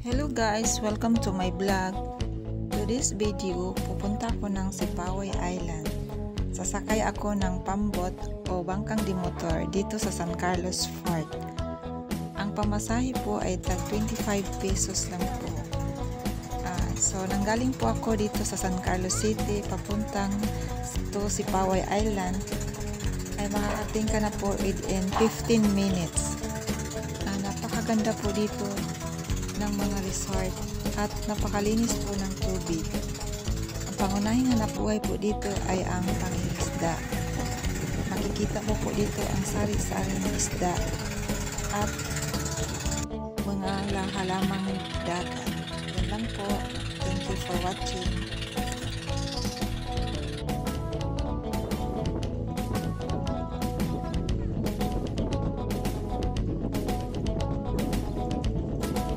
Hello guys! Welcome to my vlog. To this video, pupunta ako ng Sipaway Island. Sasakay ako ng pambot o bangkang dimotor dito sa San Carlos Fort. Ang pamasahe po ay tag 25 pesos lang po. So nanggaling po ako dito sa San Carlos City papuntang to Sipaway Island ay makakating ka na po within 15 minutes. Napakaganda po dito ng mga resort at napakalinis po ng tubig. Ang pangunahing hanap buhay po dito ay ang pangingisda. Makikita mo po dito ang sari-saring isda at mga halamang dagat. Yan lang po. Thank you for watching.